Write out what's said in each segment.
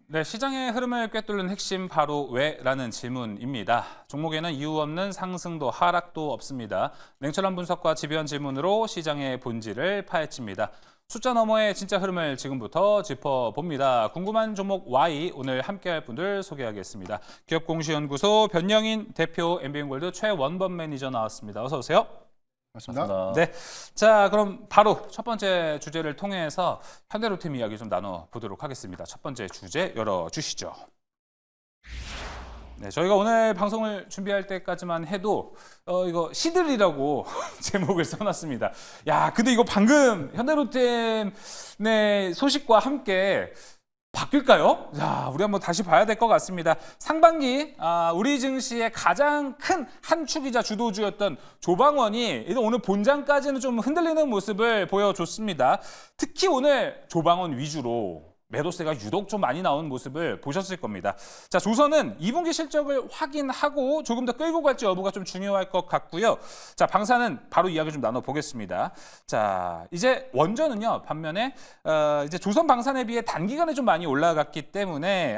네, 시장의 흐름을 꿰뚫는 핵심 바로 왜라는 질문입니다. 종목에는 이유 없는 상승도 하락도 없습니다. 냉철한 분석과 집요한 질문으로 시장의 본질을 파헤칩니다. 숫자 너머의 진짜 흐름을 지금부터 짚어봅니다. 궁금한 종목 Y 오늘 함께할 분들 소개하겠습니다. 기업공시연구소 변영인 대표, MBN골드 최원범 매니저 나왔습니다. 어서 오세요. 맞습니다. 네, 자 그럼 바로 첫 번째 주제를 통해서 현대로템 이야기 좀 나눠보도록 하겠습니다. 첫 번째 주제 열어주시죠. 네, 저희가 오늘 방송을 준비할 때까지만 해도 이거 시들이라고 제목을 써놨습니다. 야, 근데 이거 방금 현대로템의 소식과 함께 바뀔까요? 자, 우리 한번 다시 봐야 될 것 같습니다. 상반기 우리 증시의 가장 큰 한 축이자 주도주였던 조방원이 오늘 본장까지는 좀 흔들리는 모습을 보여줬습니다. 특히 오늘 조방원 위주로 매도세가 유독 좀 많이 나온 모습을 보셨을 겁니다. 자, 조선은 2분기 실적을 확인하고 조금 더 끌고 갈지 여부가 좀 중요할 것 같고요. 자, 방사는 바로 이야기 좀 나눠보겠습니다. 자, 이제 원전은요, 반면에 이제 조선 방산에 비해 단기간에 좀 많이 올라갔기 때문에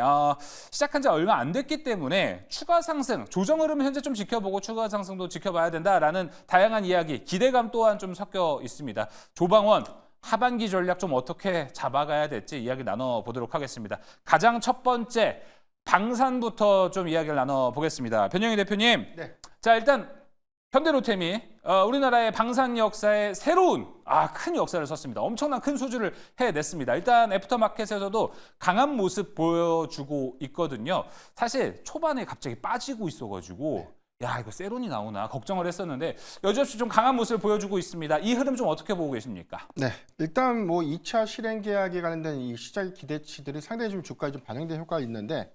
시작한 지 얼마 안 됐기 때문에 추가 상승, 조정 흐름은 현재 좀 지켜보고 추가 상승도 지켜봐야 된다라는 다양한 이야기, 기대감 또한 좀 섞여 있습니다. 조방원 하반기 전략 좀 어떻게 잡아가야 될지 이야기 나눠보도록 하겠습니다. 가장 첫 번째 방산부터 좀 이야기를 나눠보겠습니다. 변영희 대표님, 네. 자 일단 현대로템이 우리나라의 방산 역사에 새로운 큰 역사를 썼습니다. 엄청난 큰 수주를 해냈습니다. 일단 애프터마켓에서도 강한 모습 보여주고 있거든요. 사실 초반에 갑자기 빠지고 있어가지고 야, 이거 세론이 나오나 걱정을 했었는데 여지없이 좀 강한 모습을 보여주고 있습니다. 이 흐름 좀 어떻게 보고 계십니까? 네. 일단 뭐 2차 실행 계약에 관련된 이 시장 기대치들이 상당히 좀 주가에 좀 반영된 효과가 있는데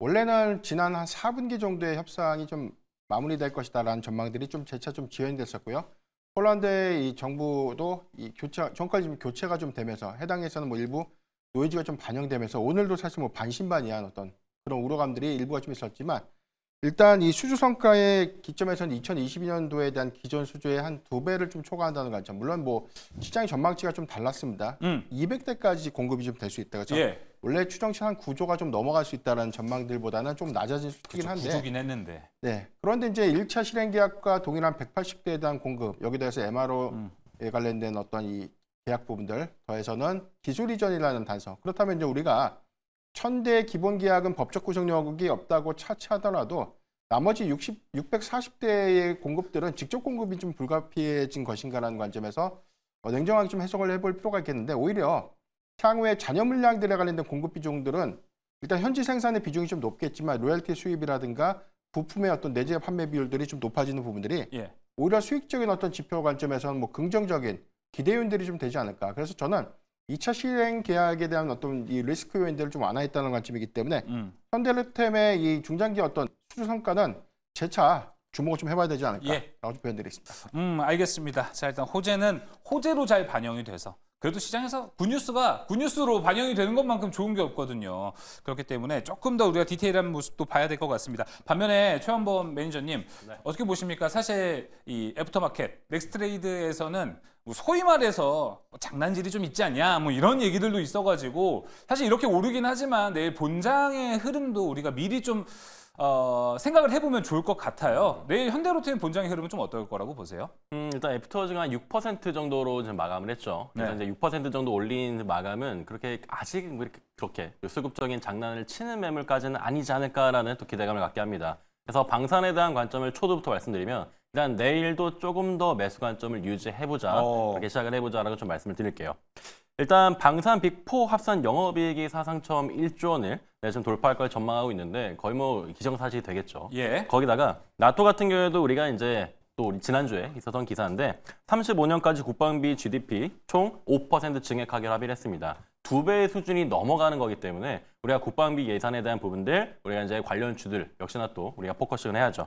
원래는 지난 한 4분기 정도의 협상이 좀 마무리될 것이다라는 전망들이 좀 재차 좀 지연이 됐었고요. 폴란드의 이 정부도 이 정권이 좀 교체가 좀 되면서 해당에서는 뭐 일부 노이즈가 좀 반영되면서 오늘도 사실 뭐 반신반의한 어떤 그런 우려감들이 일부가 좀 있었지만 일단 이 수주 성과의 기점에서는 2022년도에 대한 기존 수주의 한 2배를 좀 초과한다는 관점. 물론 뭐 시장의 전망치가 좀 달랐습니다. 200대까지 공급이 좀 될 수 있다. 그렇죠? 예. 원래 추정치 한 9조가 좀 넘어갈 수 있다는 전망들보다는 좀 낮아진 수준이긴 한데. 구조긴 했는데. 네. 그런데 이제 1차 실행 계약과 동일한 180대에 대한 공급, 여기다 해서 MRO에 관련된 어떤 이 계약 부분들 더해서는 기술 이전이라는 단서. 그렇다면 이제 우리가 1000대 기본 계약은 법적 구속력이 없다고 차치하더라도 나머지 640대의 공급들은 직접 공급이 좀 불가피해진 것인가라는 관점에서 냉정하게 좀 해석을 해볼 필요가 있겠는데 오히려 향후에 잔여 물량들에 관련된 공급 비중들은 일단 현지 생산의 비중이 좀 높겠지만 로열티 수입이라든가 부품의 어떤 내재 판매 비율들이 좀 높아지는 부분들이 오히려 수익적인 어떤 지표 관점에서는 뭐 긍정적인 기대 요인들이 좀 되지 않을까. 그래서 저는 2차 실행 계약에 대한 어떤 이 리스크 요인들을 좀 완화했다는 관점이기 때문에 현대로템의 이 중장기 어떤 수주 성과는 재차 주목을 좀 해봐야 되지 않을까라고 좀 표현드리겠습니다. 알겠습니다. 자 일단 호재는 호재로 잘 반영이 돼서 그래도 시장에서 굿뉴스가 굿뉴스로 반영이 되는 것만큼 좋은 게 없거든요. 그렇기 때문에 조금 더 우리가 디테일한 모습도 봐야 될 것 같습니다. 반면에 최원범 매니저님 어떻게 보십니까? 사실 이 애프터마켓 넥스트레이드에서는 뭐 소위 말해서 장난질이 좀 있지 않냐 뭐 이런 얘기들도 있어가지고 사실 이렇게 오르긴 하지만 내일 본장의 흐름도 우리가 미리 좀 생각을 해보면 좋을 것 같아요. 내일 현대로템 본장의 흐름은 좀 어떨 거라고 보세요? 일단 애프터즈가 한 6% 정도로 지금 마감을 했죠. 그래서 이제 6% 정도 올린 마감은 아직 그렇게 수급적인 장난을 치는 매물까지는 아니지 않을까라는 또 기대감을 갖게 합니다. 그래서 방산에 대한 관점을 초도부터 말씀드리면 일단 내일도 조금 더 매수 관점을 유지해보자, 그렇게 시작을 해보자라고 좀 말씀을 드릴게요. 일단 방산 빅4 합산 영업이익이 사상 처음 1조 원을 좀 돌파할 걸 전망하고 있는데 거의 뭐 기정사실이 되겠죠. 거기다가 나토 같은 경우에도 우리가 이제 또 지난주에 있었던 기사인데 35년까지 국방비 GDP 총 5% 증액하기로 합의를 했습니다. 2배의 수준이 넘어가는 거기 때문에 우리가 국방비 예산에 대한 부분들 우리가 이제 관련 주들 역시나 또 우리가 포커싱을 해야죠.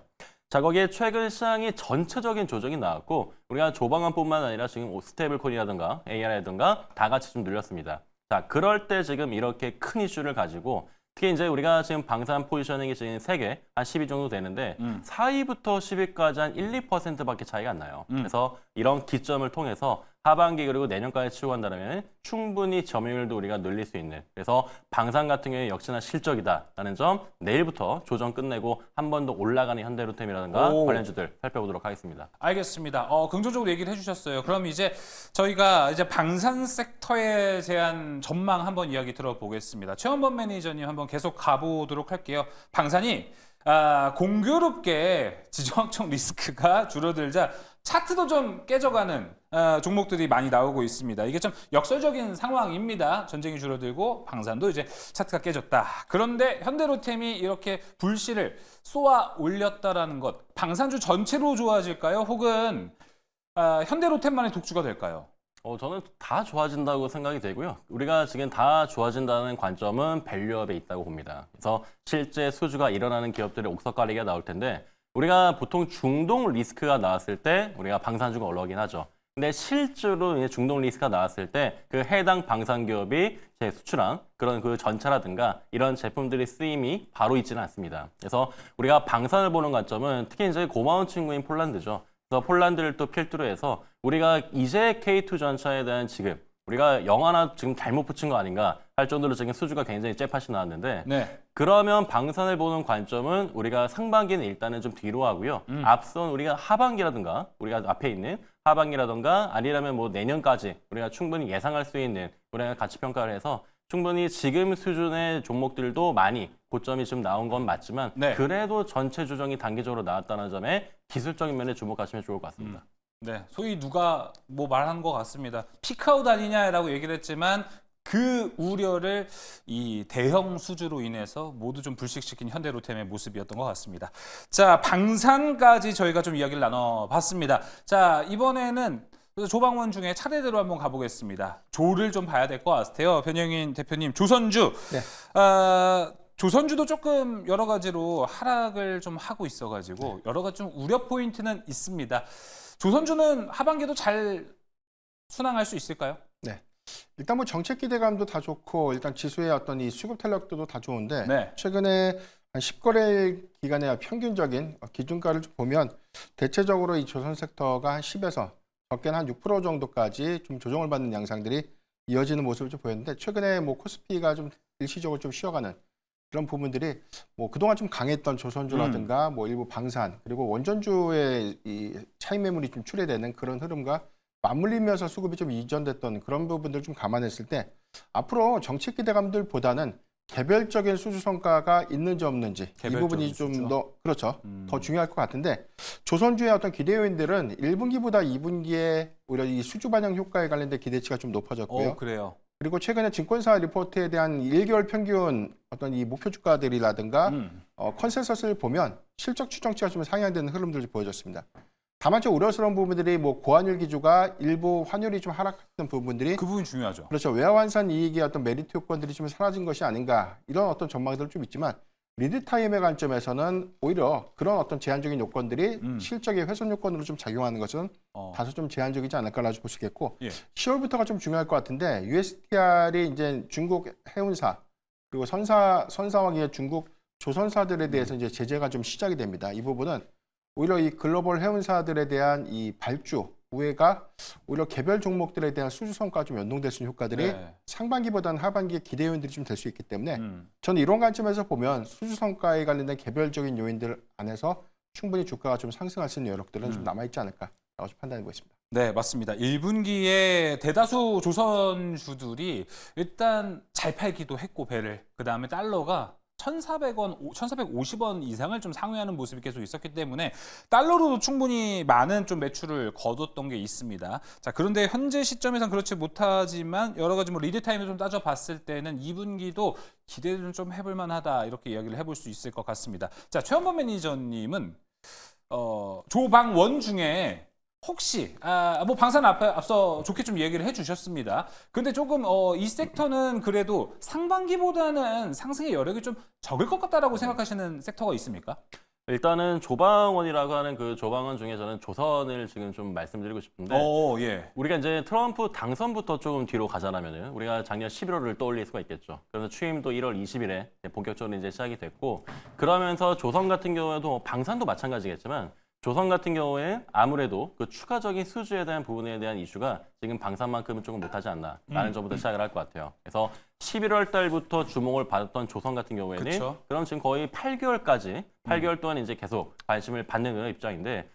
자, 거기에 최근 시장이 전체적인 조정이 나왔고 우리가 조방원뿐만 아니라 지금 스테이블코인이라든가 AR이라든가 다 같이 좀 늘렸습니다. 자, 그럴 때 지금 이렇게 큰 이슈를 가지고 특히 이제 우리가 지금 방산 포지셔닝이 지금 3개, 한 10위 정도 되는데 4위부터 10위까지 한 1, 2%밖에 차이가 안 나요. 그래서 이런 기점을 통해서 하반기 그리고 내년까지 치고 간다면 충분히 점유율도 우리가 늘릴 수 있는, 그래서 방산 같은 경우에 역시나 실적이다라는 점, 내일부터 조정 끝내고 한 번 더 올라가는 현대로템이라든가 오. 관련주들 살펴보도록 하겠습니다. 알겠습니다. 긍정적으로 얘기를 해주셨어요. 그럼 이제 저희가 이제 방산 섹터에 대한 전망 한번 이야기 들어보겠습니다. 최원범 매니저님 한번 계속 가보도록 할게요. 방산이 공교롭게 지정학적 리스크가 줄어들자 차트도 좀 깨져가는 종목들이 많이 나오고 있습니다. 이게 좀 역설적인 상황입니다. 전쟁이 줄어들고 방산도 이제 차트가 깨졌다. 그런데 현대로템이 이렇게 불씨를 쏘아 올렸다라는 것, 방산주 전체로 좋아질까요? 혹은 현대로템만의 독주가 될까요? 저는 다 좋아진다고 생각이 되고요. 우리가 지금 다 좋아진다는 관점은 밸류업에 있다고 봅니다. 그래서 실제 수주가 일어나는 기업들의 옥석가리기가 나올 텐데, 우리가 보통 중동 리스크가 나왔을 때 우리가 방산주가 올라오긴 하죠. 근데 실제로 이제 중동 리스크가 나왔을 때 그 해당 방산 기업이 제 수출한 그런 그 전차라든가 이런 제품들의 쓰임이 바로 있지는 않습니다. 그래서 우리가 방산을 보는 관점은 특히 이제 고마운 친구인 폴란드죠. 그래서 폴란드를 또 필두로 해서 우리가 이제 K2 전차에 대한 지급, 우리가 영 하나 지금 잘못 붙인 거 아닌가 할 정도로 지금 수주가 굉장히 째팟이 나왔는데, 네. 그러면 방산을 보는 관점은 우리가 상반기는 일단은 좀 뒤로 하고요. 앞선 우리가 하반기라든가 우리가 앞에 있는 하반기라든가 아니라면 뭐 내년까지 우리가 충분히 예상할 수 있는 우리가 가치 평가를 해서 충분히 지금 수준의 종목들도 많이 고점이 좀 나온 건 맞지만 네. 그래도 전체 조정이 단기적으로 나왔다는 점에 기술적인 면에 주목하시면 좋을 것 같습니다. 네, 소위 누가 뭐 말한 것 같습니다. 피크아웃 아니냐라고 얘기를 했지만 그 우려를 이 대형 수주로 인해서 모두 좀 불식시킨 현대로템의 모습이었던 것 같습니다. 자, 방산까지 저희가 좀 이야기를 나눠봤습니다. 자, 이번에는 조방원 중에 차례대로 한번 가보겠습니다. 조를 좀 봐야 될 것 같아요. 변영인 대표님, 조선주. 네. 조선주도 조금 여러 가지로 하락을 좀 하고 있어가지고 여러 가지 좀 우려 포인트는 있습니다. 조선주는 하반기도 잘 순항할 수 있을까요? 네. 일단 뭐 정책 기대감도 다 좋고 일단 지수의 어떤 이 수급 탄력도도 다 좋은데 네. 최근에 한 10거래일 기간의 평균적인 기준가를 좀 보면 대체적으로 이 조선 섹터가 한 10에서 적게는 한 6% 정도까지 좀 조정을 받는 양상들이 이어지는 모습을 좀 보였는데, 최근에 뭐 코스피가 좀 일시적으로 좀 쉬어가는 그런 부분들이 뭐 그동안 좀 강했던 조선주라든가 뭐 일부 방산 그리고 원전주의 이 차익 매물이 좀 출회되는 그런 흐름과 맞물리면서 수급이 좀 이전됐던 그런 부분들을 좀 감안했을 때 앞으로 정책 기대감들보다는 개별적인 수주 성과가 있는지 없는지 이 개별적인 부분이 좀 수주? 더 그렇죠. 더 중요할 것 같은데, 조선주의 어떤 기대 요인들은 1분기보다 2분기에 오히려 이 수주 반영 효과에 관련된 기대치가 좀 높아졌고요. 그래요. 그리고 최근에 증권사 리포트에 대한 1개월 평균 어떤 이 목표 주가들이라든가 컨센서스를 보면 실적 추정치가 좀 상향되는 흐름들이 보여졌습니다. 다만 좀 우려스러운 부분들이 뭐 고환율 기조가 일부 환율이 좀 하락했던 부분들이 그 부분이 중요하죠. 그렇죠. 외화환산 이익의 어떤 메리트 요건들이 좀 사라진 것이 아닌가, 이런 어떤 전망들 좀 있지만 리드 타임의 관점에서는 오히려 그런 어떤 제한적인 요건들이 실적의 훼손 요건으로 좀 작용하는 것은 다소 좀 제한적이지 않을까라고 볼 수 있겠고, 예. 10월부터가 좀 중요할 것 같은데 USTR이 이제 중국 해운사 그리고 선사와 기의 중국 조선사들에 대해서 이제 제재가 좀 시작이 됩니다. 이 부분은 오히려 이 글로벌 해운사들에 대한 이 발주 우회가 오히려 개별 종목들에 대한 수주 성과가 좀 연동될 수 있는 효과들이 네. 상반기보다는 하반기에 기대 요인들이 좀 될 수 있기 때문에 저는 이런 관점에서 보면 수주 성과에 관련된 개별적인 요인들 안에서 충분히 주가가 좀 상승할 수 있는 여력들은 좀 남아있지 않을까라고 좀 판단해 보겠습니다. 네, 맞습니다. 1분기에 대다수 조선주들이 일단 잘 팔기도 했고 배를, 그다음에 달러가 1,400원, 1,450원 이상을 좀 상회하는 모습이 계속 있었기 때문에 달러로도 충분히 많은 좀 매출을 거뒀던 게 있습니다. 자, 그런데 현재 시점에선 그렇지 못하지만 여러 가지 뭐 리드 타임을 좀 따져봤을 때는 2분기도 기대를 좀 해볼 만하다, 이렇게 이야기를 해볼 수 있을 것 같습니다. 자, 최원범 매니저님은 조방원 중에 혹시 뭐 방산 앞서 좋게 좀 얘기를 해주셨습니다. 근데 조금 이 섹터는 그래도 상반기보다는 상승의 여력이 좀 적을 것 같다라고 생각하시는 섹터가 있습니까? 일단은 조방원이라고 하는 그 조방원 중에 저는 조선을 지금 좀 말씀드리고 싶은데, 예. 우리가 이제 트럼프 당선부터 조금 뒤로 가자라면은 우리가 작년 11월을 떠올릴 수가 있겠죠. 그래서 취임도 1월 20일에 본격적으로 이제 시작이 됐고, 그러면서 조선 같은 경우에도 방산도 마찬가지겠지만 조선 같은 경우에는 아무래도 그 추가적인 수주에 대한 부분에 대한 이슈가 지금 방산만큼은 조금 못하지 않나라는 점부터 시작을 할 것 같아요. 그래서 11월 달부터 주목을 받았던 조선 같은 경우에는 그쵸. 그럼 지금 거의 8개월 동안 이제 계속 관심을 받는 그런 입장인데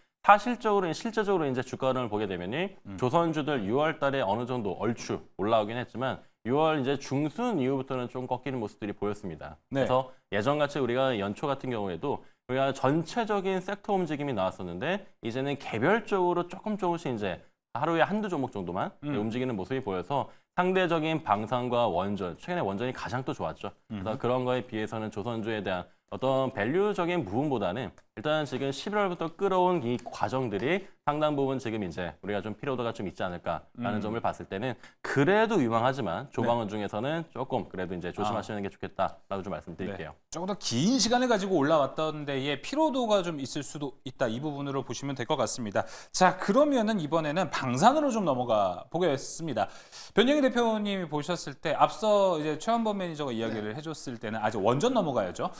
실제적으로 이제 주가를 보게 되면은 조선주들 6월 달에 어느 정도 얼추 올라오긴 했지만 6월 이제 중순 이후부터는 좀 꺾이는 모습들이 보였습니다. 네. 그래서 예전같이 우리가 연초 같은 경우에도 우리가 전체적인 섹터 움직임이 나왔었는데 이제는 개별적으로 조금씩 이제 하루에 한두 종목 정도만 움직이는 모습이 보여서 상대적인 방산과 원전, 최근에 원전이 가장 또 좋았죠. 그래서 그런 거에 비해서는 조선주에 대한 어떤 밸류적인 부분보다는 일단 지금 11월부터 끌어온 이 과정들이 상당 부분 지금 이제 우리가 좀 피로도가 좀 있지 않을까라는 점을 봤을 때는 그래도 유망하지만 조방원 중에서는 조금 그래도 이제 조심하시는 게 좋겠다라고 좀 말씀드릴게요. 조금 더 긴 시간을 가지고 올라왔던 데에 피로도가 좀 있을 수도 있다. 이 부분으로 보시면 될 것 같습니다. 자, 그러면은 이번에는 방산으로 좀 넘어가 보겠습니다. 변영희 대표님이 보셨을 때 앞서 이제 최원범 매니저가 이야기를 해줬을 때는 아직 원전 넘어가야죠.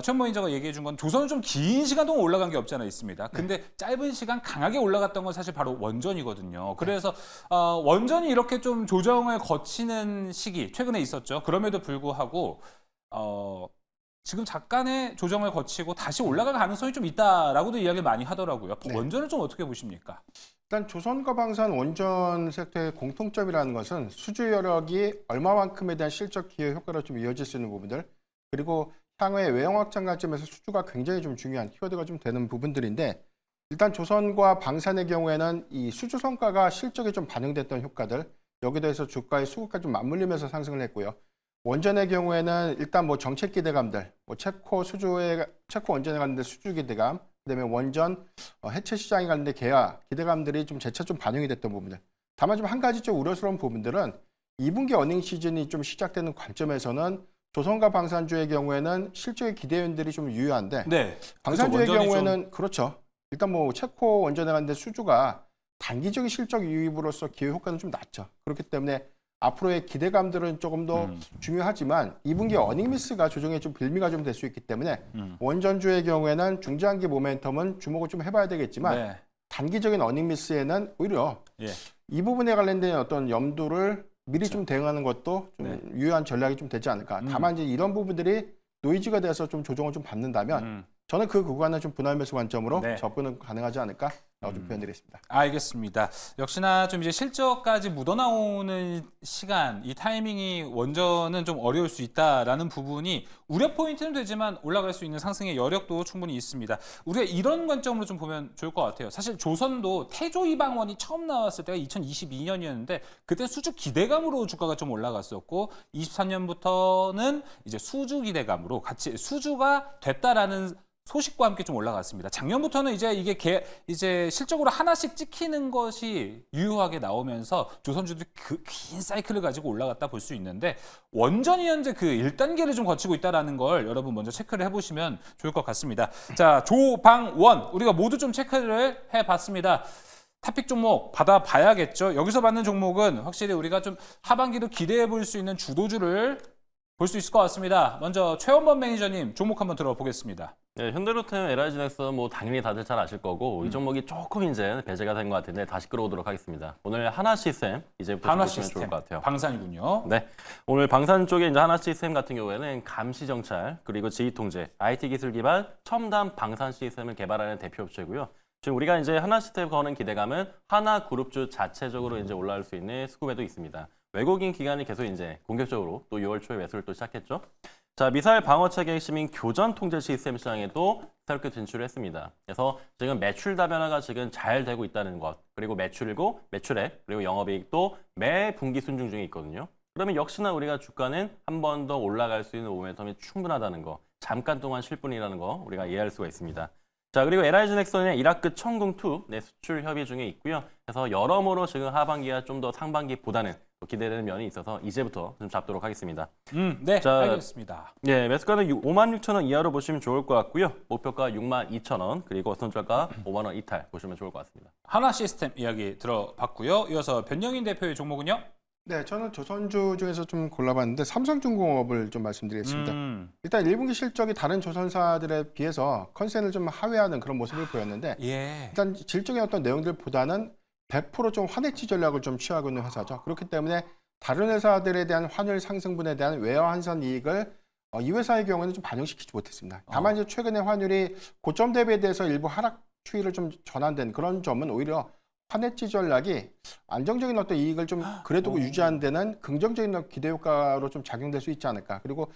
최원범 매니저가 얘기해 준 건 조선은 좀 긴 시간 동안 올라간 게 없지 않아 있습니다. 근데 짧은 시간 강하게 올라갔던 건 사실 바로 원전이거든요. 그래서 원전이 이렇게 좀 조정을 거치는 시기 최근에 있었죠. 그럼에도 불구하고 지금 잠깐의 조정을 거치고 다시 올라갈 가능성이 좀 있다라고도 이야기를 많이 하더라고요. 네. 원전을 좀 어떻게 보십니까? 일단 조선과 방산 원전 섹터의 공통점이라는 것은 수주 여력이 얼마만큼에 대한 실적 기여 효과로 좀 이어질 수 있는 부분들, 그리고 향후에 외형 확장 관점에서 수주가 굉장히 좀 중요한 키워드가 좀 되는 부분들인데, 일단 조선과 방산의 경우에는 이 수주 성과가 실적에 좀 반영됐던 효과들, 여기에 대해서 주가의 수급과 좀 맞물리면서 상승을 했고요. 원전의 경우에는 일단 뭐 정책 기대감들, 뭐 체코 원전에 관련된 수주 기대감, 그다음에 원전 해체 시장에 관련된 계약 기대감들이 좀 재차 좀 반영이 됐던 부분들. 다만 좀 한 가지 좀 우려스러운 부분들은 2분기 어닝 시즌이 좀 시작되는 관점에서는 조선과 방산주의 경우에는 실적의 기대연들이 좀 유효한데, 네. 방산주의 그렇죠. 원전이 경우에는 그렇죠. 일단 뭐 체코 원전에 관련된 수주가 단기적인 실적 유입으로서 기여 효과는 좀 낮죠. 그렇기 때문에 앞으로의 기대감들은 조금 더 중요하지만 2분기 어닝 미스가 조정에 좀 빌미가 좀 될 수 있기 때문에 원전주의 경우에는 중장기 모멘텀은 주목을 좀 해봐야 되겠지만 네. 단기적인 어닝 미스에는 오히려 예. 이 부분에 관련된 어떤 염두를 미리 좀 대응하는 것도 좀 네. 유효한 전략이 좀 되지 않을까. 다만 이제 이런 부분들이 노이즈가 돼서 좀 조정을 좀 받는다면 저는 그 구간은 좀 분할 매수 관점으로 네. 접근은 가능하지 않을까라고 좀 표현드리겠습니다. 알겠습니다. 역시나 좀 이제 실적까지 묻어나오는 시간, 이 타이밍이 원전은 좀 어려울 수 있다라는 부분이 우려 포인트는 되지만 올라갈 수 있는 상승의 여력도 충분히 있습니다. 우리가 이런 관점으로 좀 보면 좋을 것 같아요. 사실 조선도 태조 이방원이 처음 나왔을 때가 2022년이었는데 그때 수주 기대감으로 주가가 좀 올라갔었고 23년부터는 이제 수주 기대감으로 같이 수주가 됐다라는 소식과 함께 좀 올라갔습니다. 작년부터는 이제 이제 실적으로 하나씩 찍히는 것이 유효하게 나오면서 조선주들이 그 긴 사이클을 가지고 올라갔다 볼 수 있는데 원전이 현재 그 1단계를 좀 거치고 있다는 걸 여러분 먼저 체크를 해보시면 좋을 것 같습니다. 자, 조방원 우리가 모두 좀 체크를 해봤습니다. 탑픽 종목 받아봐야겠죠. 여기서 받는 종목은 확실히 우리가 좀 하반기도 기대해 볼 수 있는 주도주를 볼 수 있을 것 같습니다. 먼저 최원범 매니저님 종목 한번 들어보겠습니다. 네, 현대로템, LIG넥스 뭐 당연히 다들 잘 아실 거고 이 종목이 조금 이제 배제가 된 것 같은데 다시 끌어오도록 하겠습니다. 오늘 하나시스템 이제부터 한화 보시면 시스템 좋을 것 같아요. 방산이군요. 네, 오늘 방산 쪽에 이제 하나시스템 같은 경우에는 감시 정찰 그리고 지휘 통제, IT 기술 기반 첨단 방산 시스템을 개발하는 대표 업체고요. 지금 우리가 이제 하나시스템 거는 기대감은 하나 그룹주 자체적으로 이제 올라올 수 있는 스코어에도 있습니다. 외국인 기관이 계속 이제 공격적으로 또 6월 초에 매수를 또 시작했죠. 자, 미사일 방어 체계 핵심인 교전 통제 시스템 시장에도 새롭게 진출을 했습니다. 그래서 지금 매출 다변화가 지금 잘 되고 있다는 것, 그리고 매출이고 매출액, 그리고 영업이익도 매 분기 순증 중에 있거든요. 그러면 역시나 우리가 주가는 한 번 더 올라갈 수 있는 모멘텀이 충분하다는 거, 잠깐 동안 쉴 뿐이라는 거 우리가 이해할 수가 있습니다. 자, 그리고 LIG넥슨의 이라크 천궁2 네, 수출 협의 중에 있고요. 그래서 여러모로 지금 하반기가 좀 더 상반기보다는 기대되는 면이 있어서 이제부터 좀 잡도록 하겠습니다. 네, 자, 알겠습니다. 네, 매수가는 56,000원 이하로 보시면 좋을 것 같고요. 목표가 62,000원, 그리고 손절가 5만 원 이탈 보시면 좋을 것 같습니다. 하나 시스템 이야기 들어봤고요. 이어서 변영인 대표의 종목은요? 네, 저는 조선주 중에서 좀 골라봤는데 삼성중공업을 좀 말씀드리겠습니다. 일단 1분기 실적이 다른 조선사들에 비해서 컨센을 좀 하회하는 그런 모습을 보였는데 예. 일단 질적인 어떤 내용들보다는 100%좀 환해지 전략을 좀 취하고 있는 회사죠. 그렇기 때문에 다른 회사들에 대한 환율 상승분에 대한 외화 환산 이익을 이 회사의 경우에는 좀 반영시키지 못했습니다. 다만 이제 최근에 환율이 고점 대비에 대해서 일부 하락 추이를 좀 전환된 그런 점은 오히려 환해지 전략이 안정적인 어떤 이익을 좀 그래도 유지하는 데는 긍정적인 기대 효과로 좀 작용될 수 있지 않을까. 그리고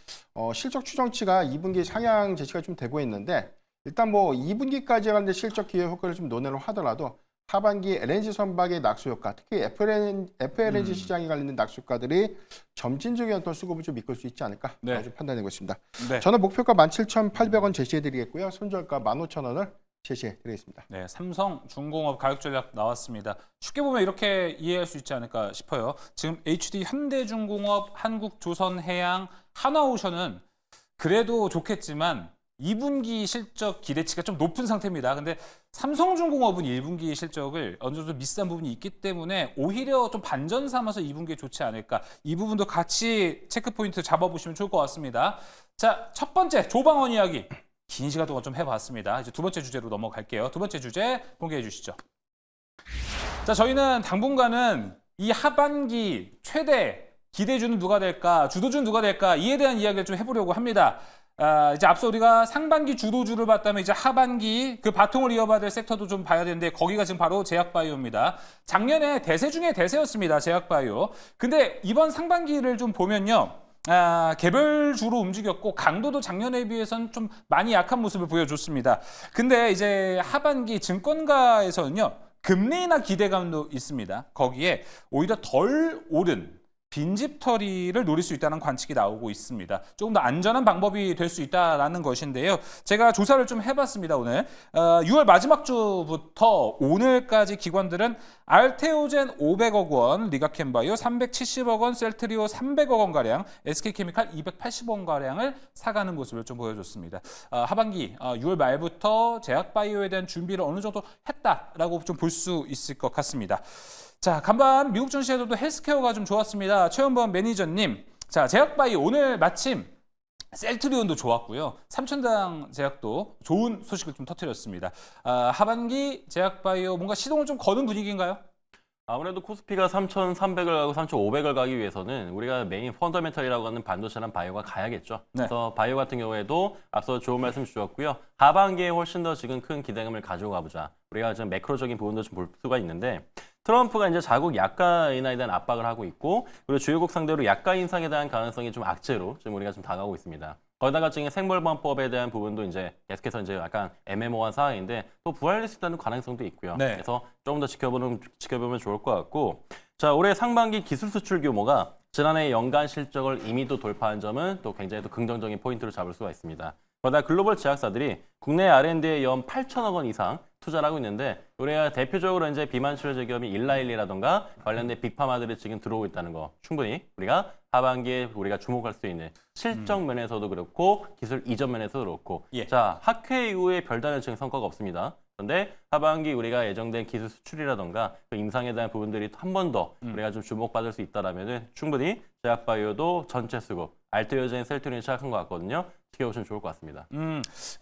실적 추정치가 2분기 상향 제시가 좀 되고 있는데 일단 뭐 2분기까지 가는데 실적 기회 효과를 좀 논의를 하더라도 하반기 LNG 선박의 낙수 효과, 특히 FLNG 시장에 관련된 낙수 효과들이 점진적인 어떤 수급을 좀 이끌 수 있지 않을까 네. 좀 판단하고 있습니다. 네. 저는 목표가 17,800원 제시해드리겠고요. 손절가 15,000원을 제시해드리겠습니다. 네, 삼성중공업 가격 전략 나왔습니다. 쉽게 보면 이렇게 이해할 수 있지 않을까 싶어요. 지금 HD 현대중공업, 한국조선해양, 한화오션은 그래도 좋겠지만 2분기 실적 기대치가 좀 높은 상태입니다. 근데 삼성중공업은 1분기 실적을 어느 정도 미스한 부분이 있기 때문에 오히려 좀 반전 삼아서 2분기에 좋지 않을까. 이 부분도 같이 체크 포인트 잡아보시면 좋을 것 같습니다. 자, 첫 번째 조방원 이야기. 긴 시간 동안 좀 해봤습니다. 이제 두 번째 주제로 넘어갈게요. 두 번째 주제 공개해 주시죠. 자, 저희는 당분간은 이 하반기 최대 기대주는 누가 될까, 주도주는 누가 될까 이에 대한 이야기를 좀 해보려고 합니다. 이제 앞서 우리가 상반기 주도주를 봤다면 이제 하반기 그 바통을 이어받을 될 섹터도 좀 봐야 되는데 거기가 지금 바로 제약바이오입니다. 작년에 대세 중에 대세였습니다. 제약바이오. 근데 이번 상반기를 좀 보면요. 개별주로 움직였고 강도도 작년에 비해서는 좀 많이 약한 모습을 보여줬습니다. 근데 이제 하반기 증권가에서는요. 금리 인하 기대감도 있습니다. 거기에 오히려 덜 오른 빈집털이를 노릴 수 있다는 관측이 나오고 있습니다. 조금 더 안전한 방법이 될 수 있다는 것인데요. 제가 조사를 좀 해봤습니다. 오늘 6월 마지막 주부터 오늘까지 기관들은 알테오젠 500억 원, 리가캠바이오 370억 원, 셀트리오 300억 원가량, SK케미칼 280억 원가량을 사가는 모습을 좀 보여줬습니다. 하반기 6월 말부터 제약바이오에 대한 준비를 어느 정도 했다라고 좀 볼 수 있을 것 같습니다. 자, 간밤 미국 증시에서도 헬스케어가 좀 좋았습니다. 최현범 매니저님. 자, 제약바이오 오늘 마침 셀트리온도 좋았고요. 삼천당 제약도 좋은 소식을 좀 터뜨렸습니다. 하반기 제약바이오 뭔가 시동을 좀 거는 분위기인가요? 아무래도 코스피가 3,300을 가고 3,500을 가기 위해서는 우리가 메인 펀더멘털이라고 하는 반도체랑 바이오가 가야겠죠. 네. 그래서 바이오 같은 경우에도 앞서 좋은 말씀 주셨고요. 하반기에 훨씬 더 지금 큰 기대감을 가지고 가보자. 우리가 지금 매크로적인 부분도 좀 볼 수가 있는데 트럼프가 이제 자국 약가 인하에 대한 압박을 하고 있고 그리고 주요국 상대로 약가 인상에 대한 가능성이 좀 악재로 지금 우리가 좀 다가오고 있습니다. 거기다가 지금 생물보험법에 대한 부분도 이제 계속해서 이제 약간 애매모호한 상황인데 또 부활할 수 있다는 가능성도 있고요. 네. 그래서 조금 더 지켜보면 좋을 것 같고 자 올해 상반기 기술 수출 규모가 지난해 연간 실적을 이미도 돌파한 점은 또 굉장히 또 긍정적인 포인트로 잡을 수가 있습니다. 거기다 글로벌 제약사들이 국내 R&D에 연 8천억 원 이상 투자를 하고 있는데 우리가 대표적으로 이제 비만 치료제 기업인 일라일리라던가 관련된 빅파마들이 지금 들어오고 있다는 거 충분히 우리가 하반기에 우리가 주목할 수 있는 실적 면에서도 그렇고 기술 이전 면에서도 그렇고 예. 자 학회 이후에 별다른 지금 성과가 없습니다. 그런데 하반기 우리가 예정된 기술 수출이라던가 그 임상에 대한 부분들이 한 번 더 우리가 좀 주목받을 수 있다라면은 충분히 제약바이오도 전체 수급 알테오젠 셀트리온이 시작한 것 같거든요. 지켜보시면 좋을 것 같습니다.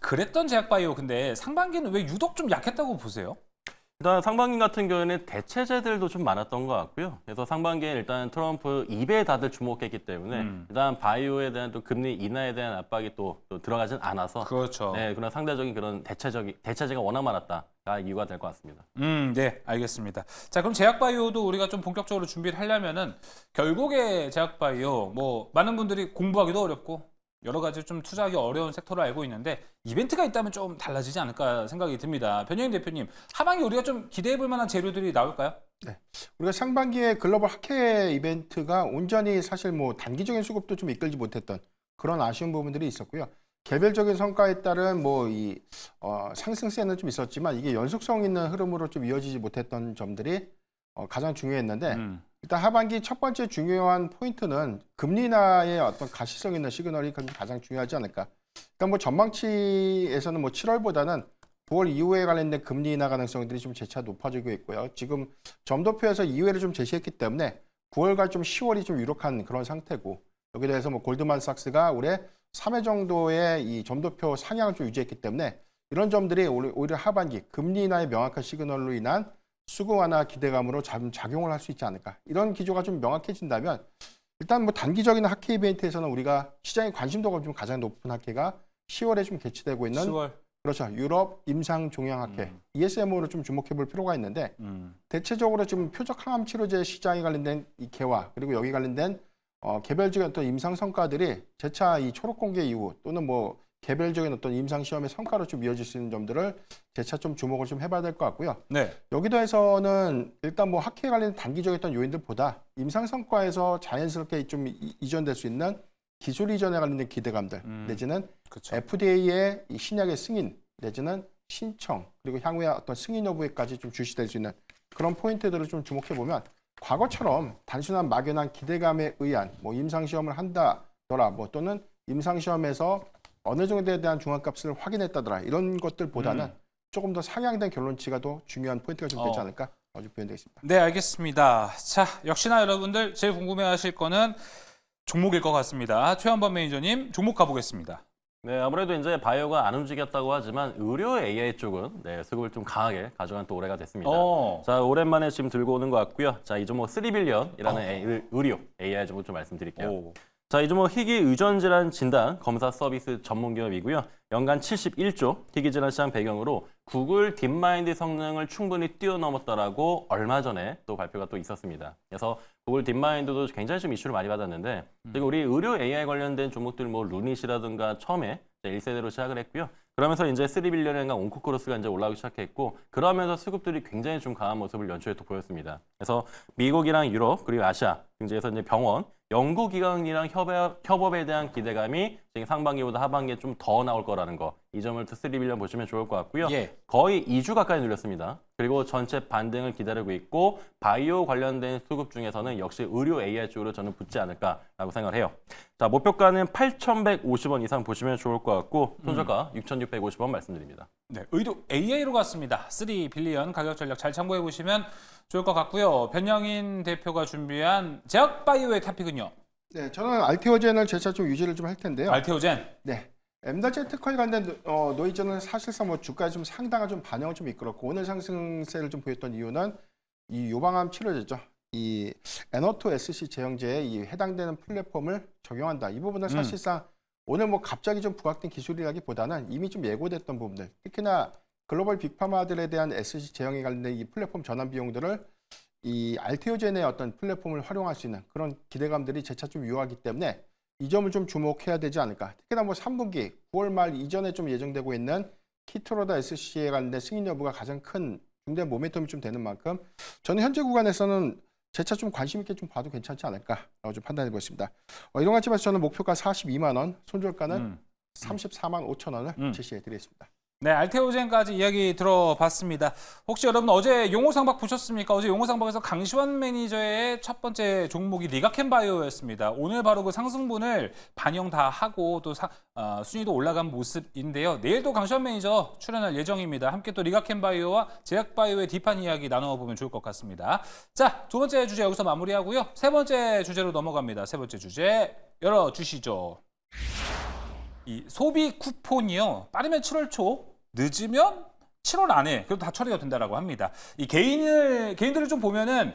그랬던 제약바이오 근데 상반기는 왜 유독 좀 약했다고 보세요? 일단 상반기 같은 경우에는 대체제들도 좀 많았던 것 같고요. 그래서 상반기에 일단 트럼프 입에 다들 주목했기 때문에 일단 바이오에 대한 또 금리 인하에 대한 압박이 또 들어가진 않아서 그렇죠. 네, 그런 상대적인 그런 대체제가 워낙 많았다가 이유가 될 것 같습니다. 네, 알겠습니다. 자, 그럼 제약바이오도 우리가 좀 본격적으로 준비를 하려면은 결국에 제약바이오 뭐 많은 분들이 공부하기도 어렵고 여러 가지 좀 투자하기 어려운 섹터로 알고 있는데 이벤트가 있다면 좀 달라지지 않을까 생각이 듭니다. 변영인 대표님, 하반기 우리가 좀 기대해 볼 만한 재료들이 나올까요? 네. 우리가 상반기에 글로벌 학회 이벤트가 온전히 사실 뭐 단기적인 수급도 좀 이끌지 못했던 그런 아쉬운 부분들이 있었고요. 개별적인 성과에 따른 뭐 이 상승세는 좀 있었지만 이게 연속성 있는 흐름으로 좀 이어지지 못했던 점들이 가장 중요했는데 일단 하반기 첫 번째 중요한 포인트는 금리 인하의 어떤 가시성 있는 시그널이 가장 중요하지 않을까. 그러니까 뭐 전망치에서는 뭐 7월보다는 9월 이후에 관련된 금리 인하 가능성들이 좀 재차 높아지고 있고요. 지금 점도표에서 이외를 좀 제시했기 때문에 9월과 좀 10월이 좀 유력한 그런 상태고 여기에 대해서 뭐 골드만삭스가 올해 3회 정도의 이 점도표 상향을 좀 유지했기 때문에 이런 점들이 오히려 하반기 금리 인하의 명확한 시그널로 인한 수급 완화 기대감으로 작용을 할 수 있지 않을까. 이런 기조가 좀 명확해진다면 일단 뭐 단기적인 학회 이벤트에서는 우리가 시장의 관심도가 좀 가장 높은 학회가 10월에 좀 개최되고 있는 10월. 그렇죠. 유럽 임상 종양학회 ESMO를 좀 주목해 볼 필요가 있는데 대체적으로 지금 표적 항암 치료제 시장에 관련된 이 개화 그리고 여기 관련된 개별적인 어떤 임상 성과들이 재차 이 초록 공개 이후 또는 뭐 개별적인 어떤 임상 시험의 성과로 좀 이어질 수 있는 점들을 재차 좀 주목을 좀 해봐야 될 것 같고요. 네. 여기 더해서는 일단 뭐 학회에 관련된 단기적인 어떤 요인들보다 임상 성과에서 자연스럽게 좀 이전될 수 있는 기술 이전에 관련된 기대감들 내지는 그렇죠. FDA의 이 신약의 승인 내지는 신청 그리고 향후에 어떤 승인 여부에까지 좀 주시될 수 있는 그런 포인트들을 좀 주목해 보면 과거처럼 단순한 막연한 기대감에 의한 뭐 임상 시험을 한다더라 뭐 또는 임상 시험에서 어느 정도에 대한 중앙값을 확인했다더라 이런 것들보다는 조금 더 상향된 결론치가 더 중요한 포인트가 좀 되지 않을까 아주 표현되겠습니다. 네, 알겠습니다. 자, 역시나 여러분들 제일 궁금해하실 거는 종목일 것 같습니다. 최현범 매니저님 종목 가보겠습니다. 네, 아무래도 이제 바이오가 안 움직였다고 하지만 의료 AI 쪽은 수급을 좀 강하게 가져간 또 올해가 됐습니다. 자, 오랜만에 지금 들고 오는 것 같고요. 자, 이 종목 3빌리언이라는 의료 AI 종목 좀 말씀드릴게요. 자, 이 종목 희귀 의존 질환 진단 검사 서비스 전문 기업이고요. 연간 71조 희귀 질환 시장 배경으로 구글 딥마인드 성능을 충분히 뛰어넘었다라고 얼마 전에 또 발표가 또 있었습니다. 그래서 구글 딥마인드도 굉장히 좀 이슈를 많이 받았는데 그리고 우리 의료 AI 관련된 종목들 뭐 루닛이라든가 처음에 1세대로 시작을 했고요. 그러면서 이제 3빌리언인가 온코크로스가 이제 올라오기 시작했고 그러면서 수급들이 굉장히 좀 강한 모습을 연초에 또 보였습니다. 그래서 미국이랑 유럽 그리고 아시아 등지에서 이제 병원 연구기관이랑 협업에 대한 기대감이 지금 상반기보다 하반기에 좀 더 나올 거라는 거. 이 점을 3빌리언 보시면 좋을 것 같고요. 예. 거의 2주 가까이 눌렸습니다. 그리고 전체 반등을 기다리고 있고 바이오 관련된 수급 중에서는 역시 의료 AI 쪽으로 저는 붙지 않을까라고 생각을 해요. 자, 목표가는 8,150원 이상 보시면 좋을 것 같고 손절가 6,650원 말씀드립니다. 네, 의료 AI로 갔습니다. 3빌리언 가격 전략 잘 참고해 보시면 좋을 것 같고요. 변영인 대표가 준비한 제약바이오의 탑픽은요. 네, 저는 알테오젠을 재차 좀 유지를 좀 할 텐데요. 알테오젠. 네. 엠다젠 특허에 관련된 노이즈는 사실상 뭐 주가에 좀 상당한 좀 반영을 좀 이끌었고 오늘 상승세를 좀 보였던 이유는 이 유방암 치료제죠. 이 N2 SC 제형제에 이 해당되는 플랫폼을 적용한다. 이 부분은 사실상 오늘 뭐 갑자기 좀 부각된 기술이라기보다는 이미 좀 예고됐던 부분들. 특히나 글로벌 빅파마들에 대한 SC 제형에 관련된 이 플랫폼 전환 비용들을 이 알테오젠의 어떤 플랫폼을 활용할 수 있는 그런 기대감들이 재차 좀 유효하기 때문에 이 점을 좀 주목해야 되지 않을까. 특히나 뭐 3분기 9월 말 이전에 좀 예정되고 있는 키트로다 SC에 관련된 승인 여부가 가장 큰 중대한 모멘텀이 좀 되는 만큼 저는 현재 구간에서는 재차 좀 관심 있게 좀 봐도 괜찮지 않을까라고 좀 판단해 보겠습니다. 이런 것 같지만 저는 목표가 42만 원, 손절가는 34만 5천 원을 제시해 드리겠습니다. 네, 알테오젠까지 이야기 들어봤습니다. 혹시 여러분 어제 용호상박 보셨습니까? 어제 용호상박에서 강시환 매니저의 첫 번째 종목이 리가켄바이오였습니다. 오늘 바로 그 상승분을 반영 다 하고 또 순위도 올라간 모습인데요. 내일도 강시환 매니저 출연할 예정입니다. 함께 또 리가켄바이오와 제약바이오의 딥한 이야기 나눠보면 좋을 것 같습니다. 자, 두 번째 주제 여기서 마무리하고요. 세 번째 주제로 넘어갑니다. 세 번째 주제 열어주시죠. 이 소비 쿠폰이요. 빠르면 7월 초, 늦으면 7월 안에 그래도 다 처리가 된다라고 합니다. 이 개인들을 좀 보면은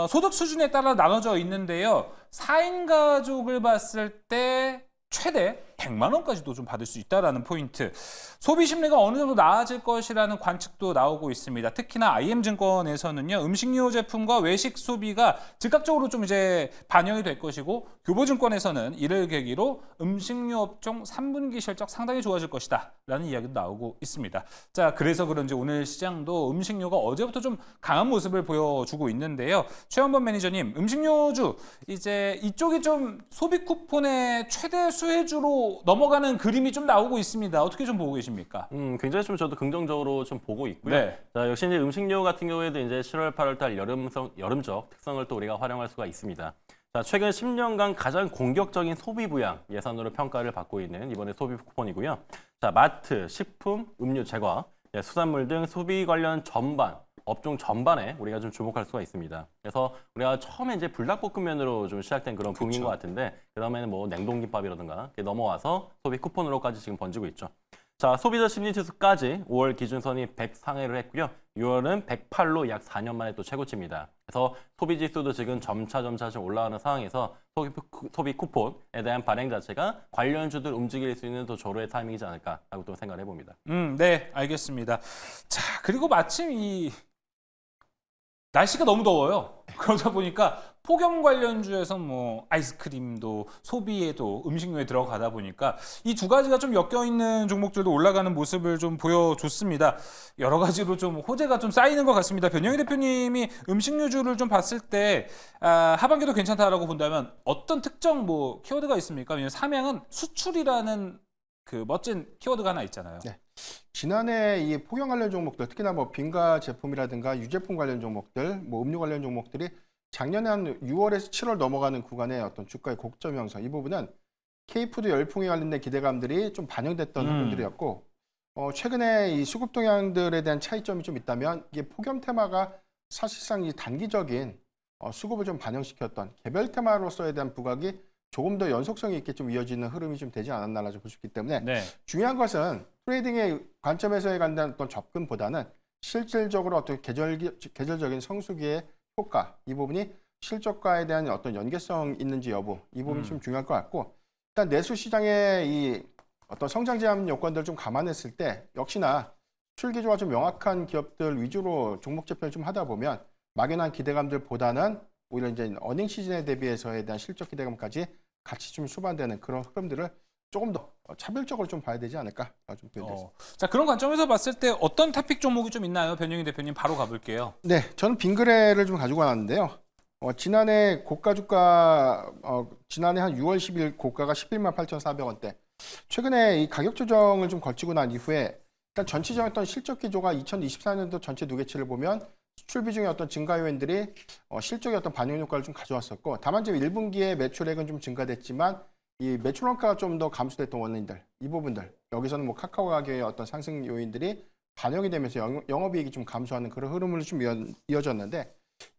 소득 수준에 따라 나눠져 있는데요. 4인 가족을 봤을 때 최대 100만 원까지도 좀 받을 수 있다라는 포인트. 소비 심리가 어느 정도 나아질 것이라는 관측도 나오고 있습니다. 특히나 IM증권에서는요. 음식료 제품과 외식 소비가 즉각적으로 좀 이제 반영이 될 것이고 교보증권에서는 이를 계기로 음식료 업종 3분기 실적 상당히 좋아질 것이다 라는 이야기도 나오고 있습니다. 자, 그래서 그런지 오늘 시장도 음식료가 어제부터 좀 강한 모습을 보여주고 있는데요. 최현범 매니저님, 음식료주 이제 이쪽이 좀 소비 쿠폰의 최대 수혜주로 넘어가는 그림이 좀 나오고 있습니다. 어떻게 좀 보고 계십니까? 굉장히 좀 저도 긍정적으로 좀 보고 있고요. 네. 자, 역시 이제 음식료 같은 경우에도 이제 7월, 8월 달 여름적 특성을 또 우리가 활용할 수가 있습니다. 자, 최근 10년간 가장 공격적인 소비 부양 예산으로 평가를 받고 있는 이번에 소비 쿠폰이고요. 자, 마트, 식품, 음료, 제과, 수산물 등 소비 관련 전반 업종 전반에 우리가 좀 주목할 수가 있습니다. 그래서 우리가 처음에 이제 불닭볶음면으로 좀 시작된 그런 붐인 것 같은데 그다음에는 뭐 냉동김밥이라든가 넘어와서 소비 쿠폰으로까지 지금 번지고 있죠. 자, 소비자 심리지수까지 5월 기준선이 100 상회를 했고요. 6월은 108로 약 4년 만에 또 최고치입니다. 그래서 소비지수도 지금 점차 좀 올라가는 상황에서 소비 쿠폰에 대한 발행 자체가 관련주들 움직일 수 있는 또 조로의 타이밍이지 않을까라고 또 생각을 해봅니다. 네, 알겠습니다. 자, 그리고 마침 이 날씨가 너무 더워요. 그러다 보니까 폭염 관련주에서 뭐 아이스크림도 소비에도 음식료에 들어가다 보니까 이 두 가지가 좀 엮여 있는 종목들도 올라가는 모습을 좀 보여줬습니다. 여러 가지로 좀 호재가 좀 쌓이는 것 같습니다. 변영희 대표님이 음식료주를 좀 봤을 때 하반기도 괜찮다라고 본다면 어떤 특정 뭐 키워드가 있습니까? 왜냐하면 삼양은 수출이라는 그 멋진 키워드가 하나 있잖아요. 네. 지난해 이 폭염 관련 종목들, 특히나 뭐 빙가 제품이라든가 유제품 관련 종목들, 뭐 음료 관련 종목들이 작년에 한 6월에서 7월 넘어가는 구간의 어떤 주가의 곡점 형성, 이 부분은 K푸드 열풍에 관련된 기대감들이 좀 반영됐던 부분들이었고, 최근에 이 수급 동향들에 대한 차이점이 좀 있다면 이게 폭염 테마가 사실상 이 단기적인 수급을 좀 반영시켰던 개별 테마로서에 대한 부각이 조금 더 연속성이 있게 좀 이어지는 흐름이 좀 되지 않았나라 좀 볼 수 있기 때문에 네. 중요한 것은 트레이딩의 관점에서의 간단 어떤 접근보다는 실질적으로 어떤 계절적인 성수기의 효과, 이 부분이 실적과에 대한 어떤 연계성 있는지 여부, 이 부분이 좀 중요할 것 같고, 일단 내수 시장의 이 어떤 성장 제한 요건들을 좀 감안했을 때 역시나 수출 기조가 좀 명확한 기업들 위주로 종목 재편을 좀 하다 보면 막연한 기대감들보다는 오히려 이제 어닝 시즌에 대비해서에 대한 실적 기대감까지 같이 좀 수반되는 그런 흐름들을 조금 더 차별적으로 좀 봐야 되지 않을까 좀 보여드립니다. 자, 그런 관점에서 봤을 때 어떤 토픽 종목이 좀 있나요? 변영희 대표님 바로 가볼게요. 네, 저는 빙그레를 좀 가지고 왔는데요. 지난해 고가 주가 지난해 한 6월 10일 고가가 11만 8,400원대. 최근에 이 가격 조정을 좀 거치고 난 이후에 일단 전체적인 어떤 실적 기조가 2024년도 전체 누계치를 보면 수출 비중의 어떤 증가 요인들이 실적의 어떤 반영 효과를 좀 가져왔었고, 다만 지금 1분기에 매출액은 좀 증가됐지만 이 매출 원가가 좀 더 감소됐던 원인들, 이 부분들, 여기서는 뭐 카카오 가격의 어떤 상승 요인들이 반영이 되면서 영업이익이 좀 감소하는 그런 흐름을 좀 이어졌는데,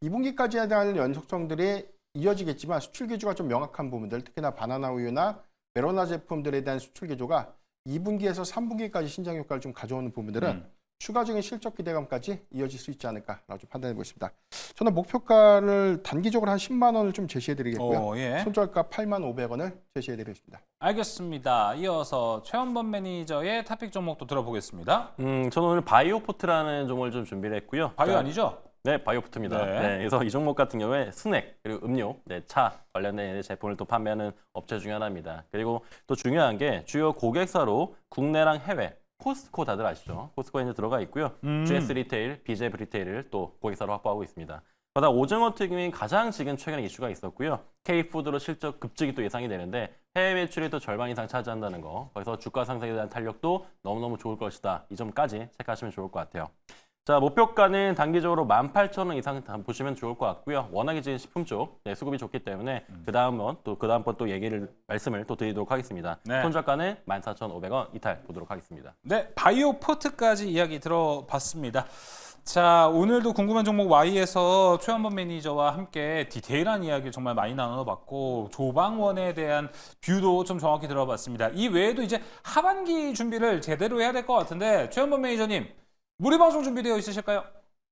2분기까지에 대한 연속성들이 이어지겠지만 수출 기조가 좀 명확한 부분들, 특히나 바나나 우유나 메로나 제품들에 대한 수출 기조가 2분기에서 3분기까지 신장 효과를 좀 가져오는 부분들은 추가적인 실적 기대감까지 이어질 수 있지 않을까라고 좀 판단해 보겠습니다. 저는 목표가를 단기적으로 한 10만 원을 좀 제시해 드리겠고요. 예. 손절가 8만 500원을 제시해 드리겠습니다. 알겠습니다. 이어서 최원범 매니저의 토픽 종목도 들어보겠습니다. 저는 오늘 바이오포트라는 종목을 좀 준비를 했고요. 바이오 아니죠? 네, 바이오포트입니다. 네. 네, 그래서 이 종목 같은 경우에 스낵 그리고 음료, 차 관련된 제품을 또 판매하는 업체 중에 하나입니다. 그리고 또 중요한 게 주요 고객사로 국내랑 해외 코스트코 다들 아시죠? 코스트코에 이제 들어가 있고요. GS 리테일, BJ 리테일을 또 고객사로 확보하고 있습니다. 그러다 오징어 튀김이 가장 지금 최근에 이슈가 있었고요. K푸드로 실적 급증이 또 예상이 되는데 해외 매출이 또 절반 이상 차지한다는 거. 거기서 주가 상승에 대한 탄력도 너무너무 좋을 것이다. 이 점까지 체크하시면 좋을 것 같아요. 자, 목표가는 단기적으로 18,000원 이상 보시면 좋을 것 같고요. 워낙에 지금 식품 쪽 수급이 좋기 때문에 그 다음번 또 말씀을 또 드리도록 하겠습니다. 네. 손절가는 14,500원 이탈 보도록 하겠습니다. 네, 바이오포트까지 이야기 들어봤습니다. 자, 오늘도 궁금한 종목 Y에서 최원범 매니저와 함께 디테일한 이야기를 정말 많이 나눠봤고 조방원에 대한 뷰도 좀 정확히 들어봤습니다. 이 외에도 이제 하반기 준비를 제대로 해야 될 것 같은데 최원범 매니저님 무료 방송 준비되어 있으실까요?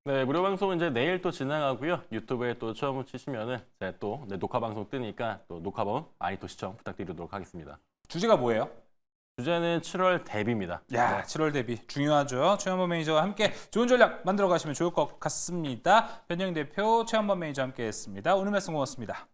네, 무료 방송은 이제 내일 또 진행하고요. 유튜브에 또 처음 치시면은 제가 또 녹화 방송 뜨니까 또 녹화본 많이 또 시청 부탁드리도록 하겠습니다. 주제가 뭐예요? 주제는 7월 대비입니다. 야, 7월 대비 중요하죠. 최원범 매니저와 함께 좋은 전략 만들어 가시면 좋을 것 같습니다. 변영희 대표, 최원범 매니저와 함께했습니다. 오늘 말씀 고맙습니다.